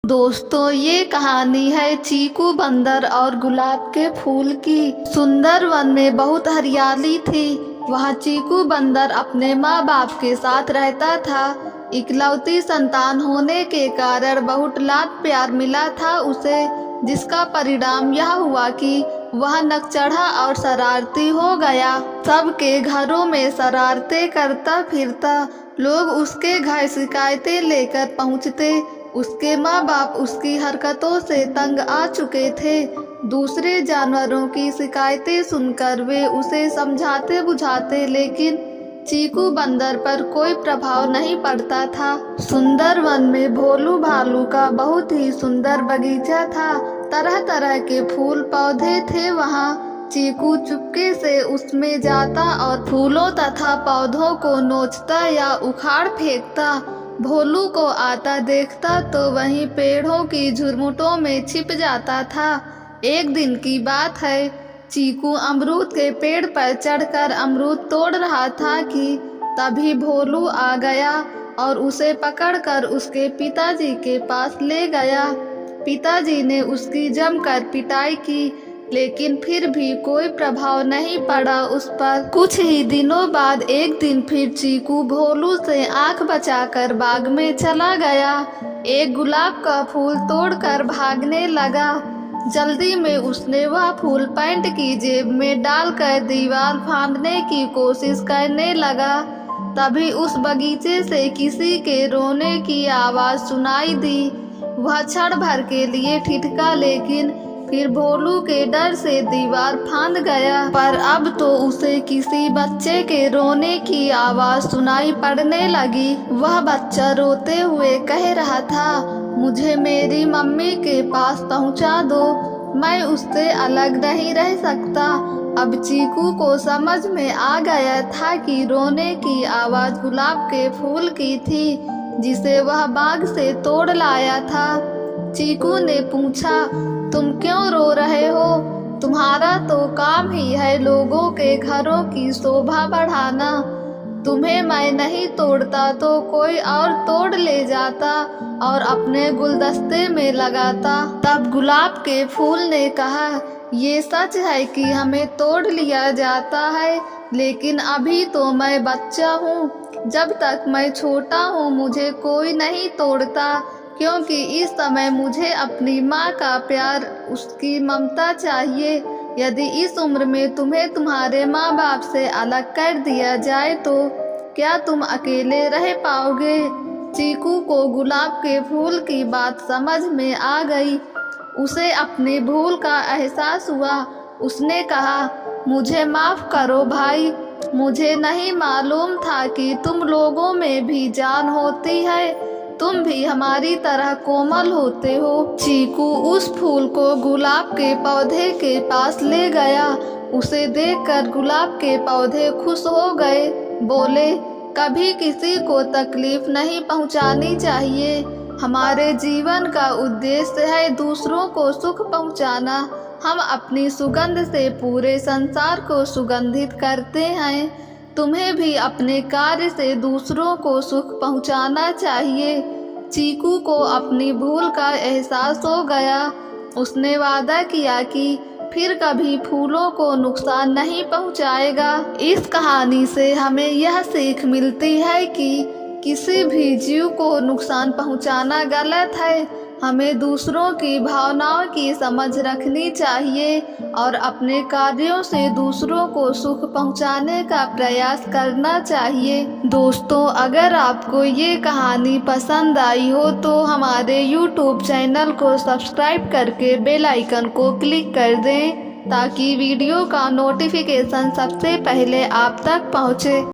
दोस्तों, ये कहानी है चीकू बंदर और गुलाब के फूल की। सुंदर वन में बहुत हरियाली थी। वहाँ चीकू बंदर अपने माँ बाप के साथ रहता था। इकलौती संतान होने के कारण बहुत लाड प्यार मिला था उसे, जिसका परिणाम यह हुआ कि वह नकचढ़ा और शरारती हो गया। सबके घरों में शरारतें करता फिरता। लोग उसके घर शिकायतें लेकर पहुँचते। उसके माँ बाप उसकी हरकतों से तंग आ चुके थे। दूसरे जानवरों की शिकायतें सुनकर वे उसे समझाते बुझाते, लेकिन चीकू बंदर पर कोई प्रभाव नहीं पड़ता था। सुंदर वन में भोलू भालू का बहुत ही सुंदर बगीचा था। तरह तरह के फूल पौधे थे वहाँ। चीकू चुपके से उसमें जाता और फूलों तथा पौधों को नोचता या उखाड़ फेंकता। भोलू को आता देखता तो वहीं पेड़ों की झुरमुटों में छिप जाता था। एक दिन की बात है, चीकू अमरूद के पेड़ पर चढ़कर अमरूद तोड़ रहा था कि तभी भोलू आ गया और उसे पकड़कर उसके पिताजी के पास ले गया। पिताजी ने उसकी जमकर पिटाई की, लेकिन फिर भी कोई प्रभाव नहीं पड़ा उस पर। कुछ ही दिनों बाद एक दिन फिर चीकू भोलू से आंख बचाकर बाग में चला गया। एक गुलाब का फूल तोड़कर भागने लगा। जल्दी में उसने वह फूल पैंट की जेब में डालकर दीवार फांदने की कोशिश करने लगा। तभी उस बगीचे से किसी के रोने की आवाज़ सुनाई दी। वह क्षण भर के लिए ठिठका, लेकिन फिर भोलू के डर से दीवार फांद गया। पर अब तो उसे किसी बच्चे के रोने की आवाज़ सुनाई पड़ने लगी। वह बच्चा रोते हुए कह रहा था, मुझे मेरी मम्मी के पास पहुंचा दो, मैं उससे अलग नहीं रह सकता। अब चीकू को समझ में आ गया था कि रोने की आवाज़ गुलाब के फूल की थी, जिसे वह बाग से तोड़ लाया था। चीकू ने पूछा, तुम क्यों रो रहे हो? तुम्हारा तो काम ही है लोगों के घरों की शोभा बढ़ाना। तुम्हें मैं नहीं तोड़ता तो कोई और तोड़ ले जाता और अपने गुलदस्ते में लगाता। तब गुलाब के फूल ने कहा, ये सच है कि हमें तोड़ लिया जाता है, लेकिन अभी तो मैं बच्चा हूँ। जब तक मैं छोटा हूँ मुझे कोई नहीं तोड़ता, क्योंकि इस समय मुझे अपनी माँ का प्यार, उसकी ममता चाहिए। यदि इस उम्र में तुम्हें तुम्हारे माँ बाप से अलग कर दिया जाए तो क्या तुम अकेले रह पाओगे? चीकू को गुलाब के फूल की बात समझ में आ गई। उसे अपनी भूल का एहसास हुआ। उसने कहा, मुझे माफ़ करो भाई, मुझे नहीं मालूम था कि तुम लोगों में भी जान होती है। तुम भी हमारी तरह कोमल होते हो। चीकू उस फूल को गुलाब के पौधे के पास ले गया। उसे देखकर गुलाब के पौधे खुश हो गए। बोले, कभी किसी को तकलीफ नहीं पहुंचानी चाहिए। हमारे जीवन का उद्देश्य है दूसरों को सुख पहुंचाना। हम अपनी सुगंध से पूरे संसार को सुगंधित करते हैं। तुम्हें भी अपने कार्य से दूसरों को सुख पहुंचाना चाहिए। चीकू को अपनी भूल का एहसास हो गया। उसने वादा किया कि फिर कभी फूलों को नुकसान नहीं पहुंचाएगा। इस कहानी से हमें यह सीख मिलती है कि किसी भी जीव को नुकसान पहुंचाना गलत है। हमें दूसरों की भावनाओं की समझ रखनी चाहिए और अपने कार्यों से दूसरों को सुख पहुंचाने का प्रयास करना चाहिए। दोस्तों, अगर आपको ये कहानी पसंद आई हो तो हमारे YouTube चैनल को सब्सक्राइब करके बेल आइकन को क्लिक कर दें, ताकि वीडियो का नोटिफिकेशन सबसे पहले आप तक पहुंचे।